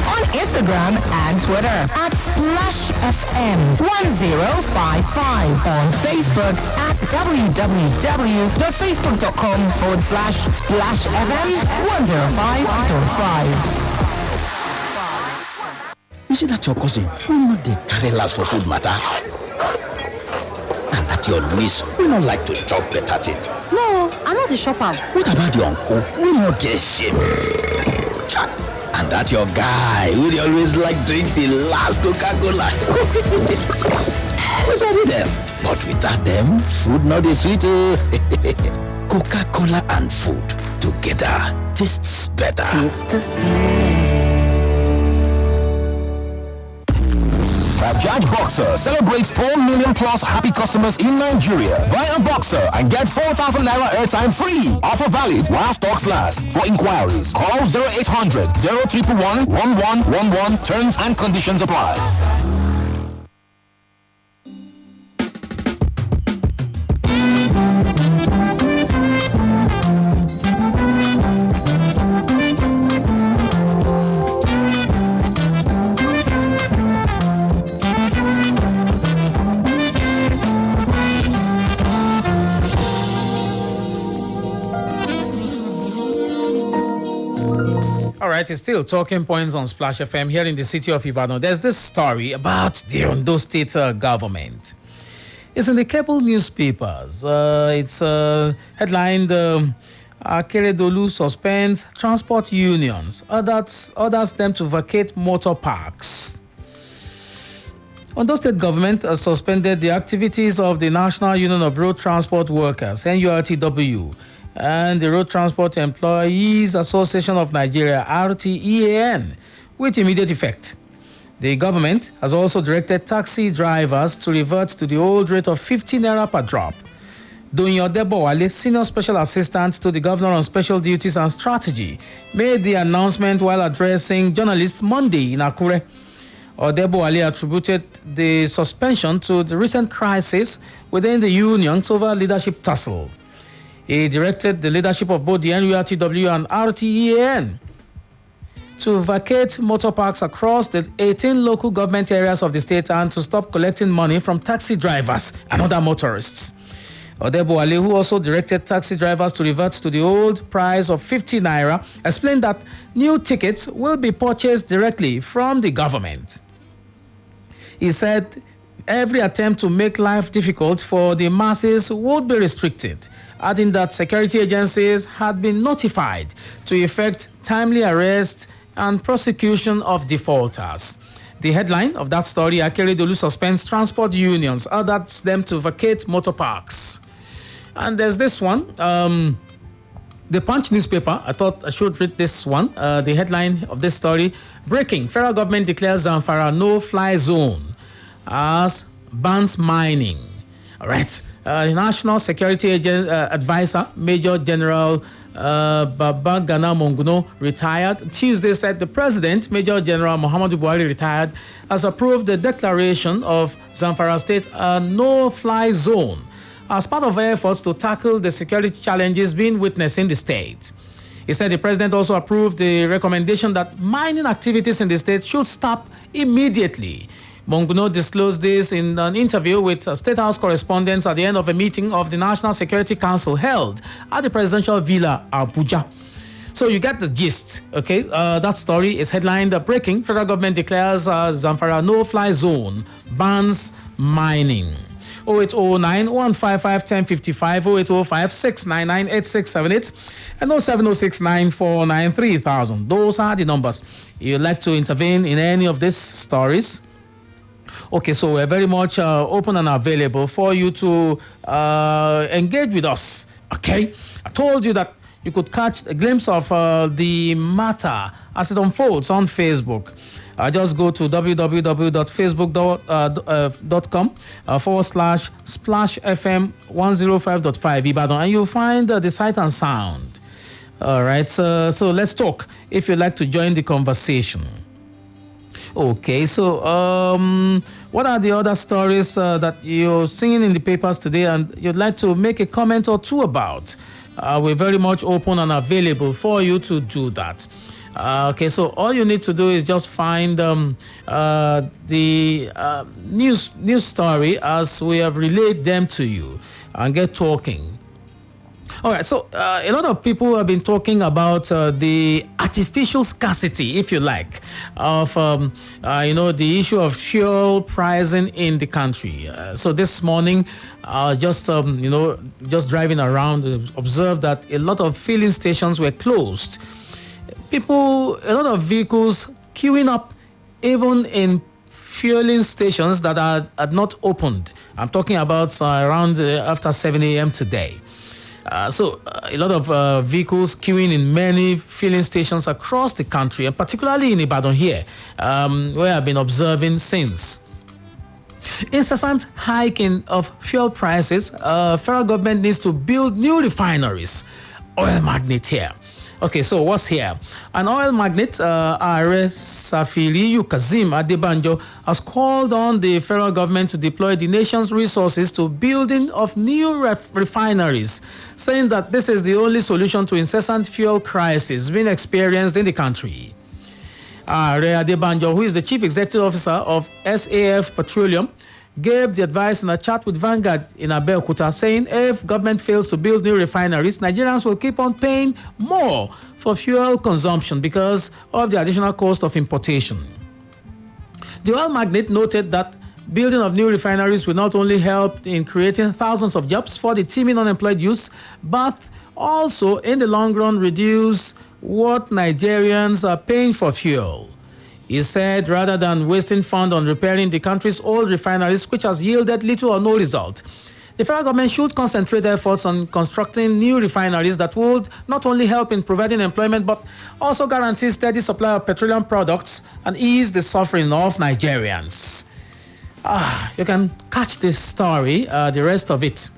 Speaker 7: On Instagram and Twitter at Splash FM 1055. On Facebook at www.facebook.com/Splash FM 105.5.
Speaker 19: You see that your cousin will not dey carry last for food matter? And that your niece will not like to chop better thing?
Speaker 20: No, I'm not the shopper.
Speaker 19: What about your uncle? Will not get shame? And that your guy will always like drink the last Coca-Cola. What's up with them? But without them, food not is sweet. Coca-Cola and food together tastes better.
Speaker 20: Taste the same.
Speaker 7: Bajaj Boxer celebrates 4 million plus happy customers in Nigeria. Buy a Boxer and get 4,000 naira airtime free. Offer valid while stocks last. For inquiries, call 0800 0311 1111. Terms and conditions apply.
Speaker 6: All right, it's still Talking Points on Splash FM here in the city of Ibadan. There's this story about the Ondo State government. It's in the cable newspapers. It's headlined, Akeredolu suspends transport unions, orders them to vacate motor parks. Ondo State government has suspended the activities of the National Union of Road Transport Workers, NURTW, and the Road Transport Employees Association of Nigeria, RTEAN, with immediate effect. The government has also directed taxi drivers to revert to the old rate of 50 naira per drop. Dunyo Debowale, Senior Special Assistant to the Governor on Special Duties and Strategy, made the announcement while addressing journalists Monday in Akure. Odebowale attributed the suspension to the recent crisis within the unions over leadership tussle. He directed the leadership of both the NURTW and RTEAN to vacate motor parks across the 18 local government areas of the state and to stop collecting money from taxi drivers and other motorists. Odebowale, who also directed taxi drivers to revert to the old price of 50 naira, explained that new tickets will be purchased directly from the government. He said every attempt to make life difficult for the masses would be restricted, adding that security agencies had been notified to effect timely arrest and prosecution of defaulters. The headline of that story, Akeredolu suspends transport unions, orders them to vacate motor parks. And there's this one, the Punch newspaper. I thought I should read this one. The headline of this story, breaking, federal government declares Zamfara no-fly zone as bans mining. All right. National Security Advisor, Major General Babagana Monguno, retired. Tuesday said the President, Major General Muhammadu Buhari, retired, has approved the declaration of Zamfara State a no-fly zone as part of efforts to tackle the security challenges being witnessed in the state. He said the President also approved the recommendation that mining activities in the state should stop immediately. Monguno disclosed this in an interview with State House correspondents at the end of a meeting of the National Security Council held at the Presidential Villa, Abuja. So you get the gist, okay? That story is headlined, Breaking, Federal Government Declares Zamfara No-Fly Zone, Bans Mining. 0809 155 1055, 0805 699 8678, and 07069 949 3000. Those are the numbers. You'd like to intervene in any of these stories? Okay, so we're very much open and available for you to engage with us. Okay, I told you that you could catch a glimpse of the matter as it unfolds on Facebook. Just go to www.facebook.com/Splash FM 105.5 Ibadan, and you'll find the sight and sound. All right, so let's talk if you'd like to join the conversation. Okay, so what are the other stories that you're seeing in the papers today and you'd like to make a comment or two about? We're very much open and available for you to do that. Okay, so all you need to do is just find the news story as we have relayed them to you and get talking. All right, so a lot of people have been talking about the artificial scarcity, if you like, of the issue of fuel pricing in the country. So this morning, just driving around, observed that a lot of filling stations were closed. A lot of vehicles queuing up, even in fueling stations that had not opened. I'm talking about around after 7 a.m. today. So a lot of vehicles queuing in many filling stations across the country, and particularly in Ibadan here, where I've been observing since. Incessant hiking of fuel prices, federal government needs to build new refineries. Oil magnate here. Okay, so what's here? An oil magnate, Are Safiriyu Kazim Adebanjo, has called on the federal government to deploy the nation's resources to building of new refineries, saying that this is the only solution to incessant fuel crisis being experienced in the country. Are Adebanjo, who is the chief executive officer of SAF Petroleum, gave the advice in a chat with Vanguard in Abeokuta, saying if government fails to build new refineries, Nigerians will keep on paying more for fuel consumption because of the additional cost of importation. The oil magnate noted that building of new refineries will not only help in creating thousands of jobs for the teeming unemployed youth, but also in the long run reduce what Nigerians are paying for fuel. He said rather than wasting funds on repairing the country's old refineries, which has yielded little or no result, the federal government should concentrate efforts on constructing new refineries that would not only help in providing employment, but also guarantee steady supply of petroleum products and ease the suffering of Nigerians. You can catch this story, the rest of it,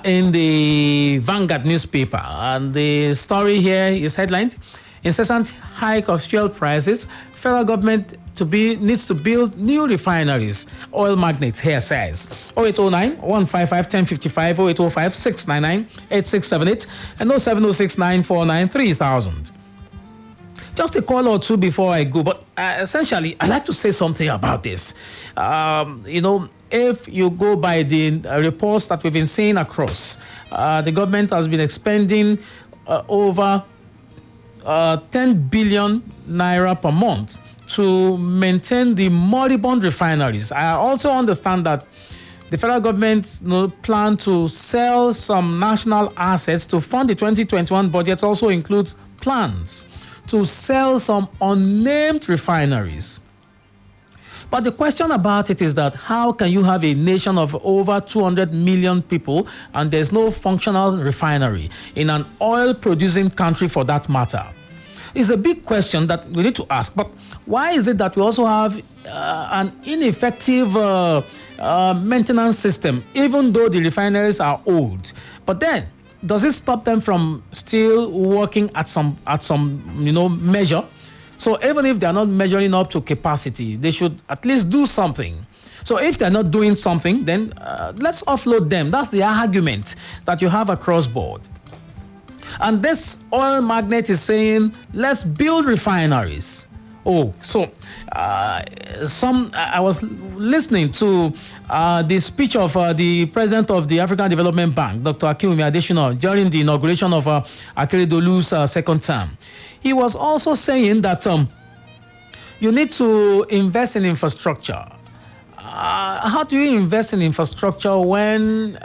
Speaker 6: in the Vanguard newspaper. And the story here is headlined, incessant hike of fuel prices, federal government needs to build new refineries. Oil magnates here says 0809 155 1055, 0805 699 8678, and 0706 949 3000. Just a call or two before I go, but essentially, I'd like to say something about this. If you go by the reports that we've been seeing across, the government has been expending over 10 billion naira per month to maintain the moribund refineries. I also understand that the federal government plan to sell some national assets to fund the 2021 budget. Also includes plans to sell some unnamed refineries. But the question about it is that how can you have a nation of over 200 million people and there's no functional refinery in an oil-producing country for that matter? It's a big question that we need to ask. But why is it that we also have an ineffective maintenance system, even though the refineries are old? But then, does it stop them from still working at some measure? So even if they're not measuring up to capacity, they should at least do something. So if they're not doing something, then let's offload them. That's the argument that you have across board. And this oil magnate is saying, let's build refineries. I was listening to the speech of the president of the African Development Bank, Dr. Akinwumi Adesina, during the inauguration of Akeredolu's second term. He was also saying that you need to invest in infrastructure. How do you invest in infrastructure when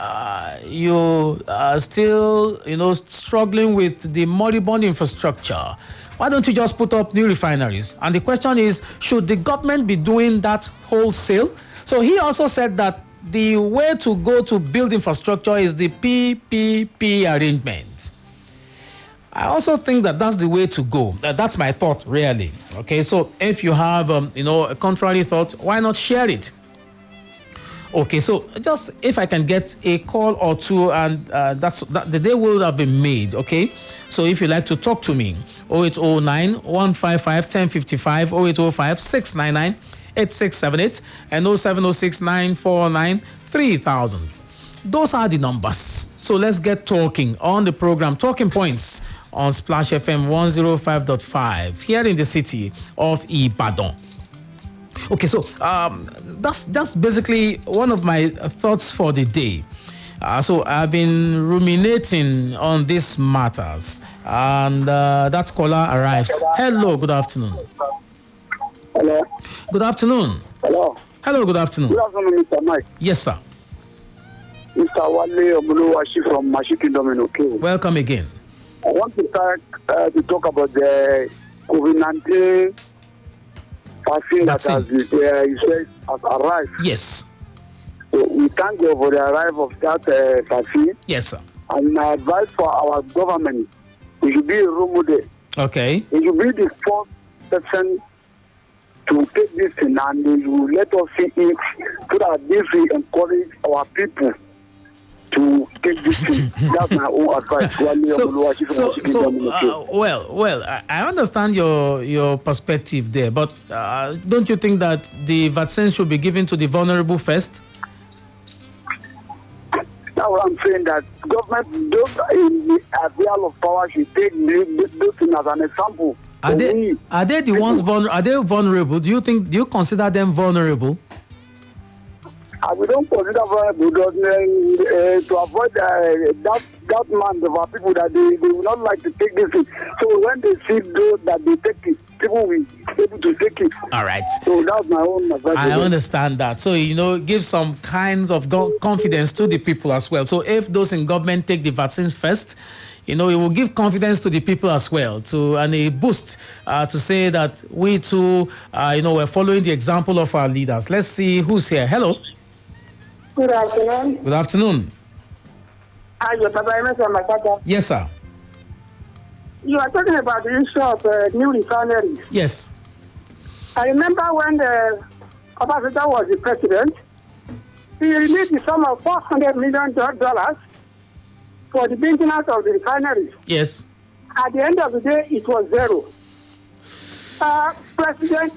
Speaker 6: you are still, struggling with the moribund infrastructure? Why don't you just put up new refineries? And the question is, should the government be doing that wholesale? So he also said that the way to go to build infrastructure is the PPP arrangement. I also think that that's the way to go. That's my thought, really. Okay, so if you have, a contrary thought, why not share it? Okay, so just if I can get a call or two, and the day will have been made. Okay, so if you'd like to talk to me, 0809 155 1055, 0805 699 8678, and 0706 949 3000. Those are the numbers. So let's get talking on the program. Talking Points on Splash FM 105.5 here in the city of Ibadan. Okay, so that's basically one of my thoughts for the day. So I've been ruminating on these matters, and that caller arrives. Hello, good afternoon.
Speaker 13: Hello.
Speaker 6: Good afternoon.
Speaker 13: Hello.
Speaker 6: Hello, good afternoon.
Speaker 13: Good afternoon, Mr. Mike.
Speaker 6: Yes, sir.
Speaker 13: Mr. Wale Omuluwashi from Mashiki Domino.
Speaker 6: Welcome again.
Speaker 13: I want to start to talk about the COVID-19 vaccine that has arrived.
Speaker 6: Yes.
Speaker 13: So we thank God for the arrival of that vaccine.
Speaker 6: Yes, sir.
Speaker 13: And my advice for our government, it should be a role model.
Speaker 6: Okay.
Speaker 13: It should be the first person to take this thing, and they will let us see it so that this will encourage our people to take this thing. That's my own advice.
Speaker 6: I understand your perspective there, but don't you think that the vaccine should be given to the vulnerable first?
Speaker 13: That's what I'm saying, that government, those in the avail of power should take those things as an example.
Speaker 6: Are they the ones are they vulnerable? Do you consider them vulnerable?
Speaker 13: We don't consider vulnerable because to avoid that man, there are people that they will not like to take this thing. So when they see those that they take it, people will be able to take it.
Speaker 6: All right.
Speaker 13: So that's my own advice.
Speaker 6: I understand that. So, give some kinds of confidence to the people as well. So if those in government take the vaccines first, it will give confidence to the people as well, and a boost to say that we too, we're following the example of our leaders. Let's see who's here. Hello.
Speaker 21: Good afternoon.
Speaker 6: Good afternoon. Yes, sir.
Speaker 21: You are talking about the issue of new refineries.
Speaker 6: Yes.
Speaker 21: I remember when the Obasanjo was the president, he released the sum of $400 million for the maintenance of the refineries.
Speaker 6: Yes.
Speaker 21: At the end of the day, it was zero. President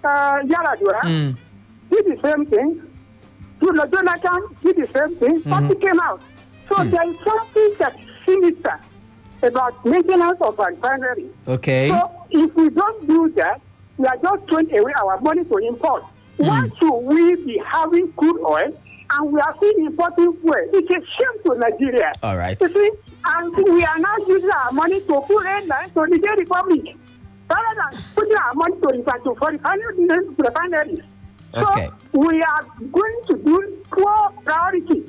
Speaker 21: Yaradua did the same thing. Jonathan did the same thing. Nothing came out. So there is something that's sinister about maintenance of refinery.
Speaker 6: Okay.
Speaker 21: So if we don't do that, we are just throwing away our money to import. Why should we be having crude oil and we are still importing fuel? It's a shame to Nigeria.
Speaker 6: All right.
Speaker 21: You see, and we are now using our money to put airlines to Niger Republic rather than putting our money to refineries.
Speaker 6: Okay.
Speaker 21: So we are going to do poor priority.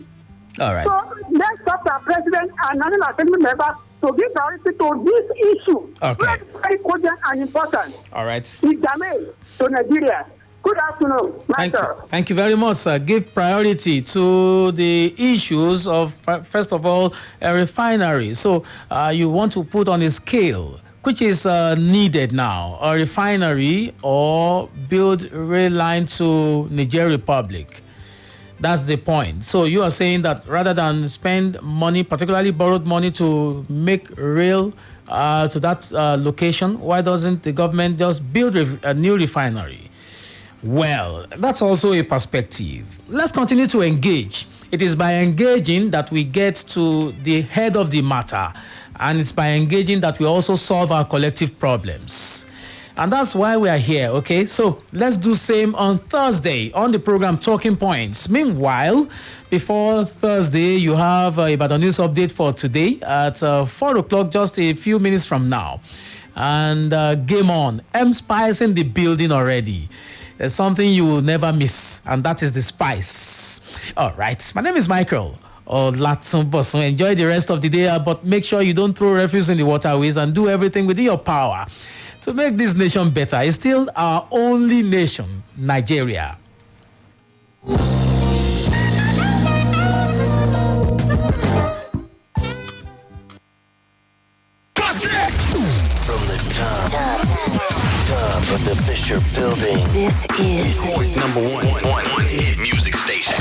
Speaker 6: All right.
Speaker 21: So let's stop our president and National Assembly members to give priority to this issue.
Speaker 6: Okay.
Speaker 21: Very, very cogent and important.
Speaker 6: All right.
Speaker 21: It's damage to Nigeria. Good afternoon, Michael.
Speaker 6: Thank you very much, sir. Give priority to the issues of, first of all, a refinery. So you want to put on a scale, which is needed now, a refinery or build rail line to Niger Republic. That's the point. So you are saying that rather than spend money, particularly borrowed money, to make rail to that location, why doesn't the government just build a new refinery? Well, that's also a perspective. Let's continue to engage. It is by engaging that we get to the head of the matter, and it's by engaging that we also solve our collective problems. And that's why we are here, okay? So let's do same on Thursday on the program Talking Points. Meanwhile, before Thursday, you have a Ibadan News update for today at 4 o'clock, just a few minutes from now. And game on. M-Spice in the building already. There's something you will never miss, and that is the spice. All right. My name is Michael Olatunbosun. Enjoy the rest of the day, but make sure you don't throw refuse in the waterways and do everything within your power to make this nation better. It's still our only nation, Nigeria.
Speaker 8: From the top of the Fisher Building.
Speaker 3: This is
Speaker 8: Number one hit music station.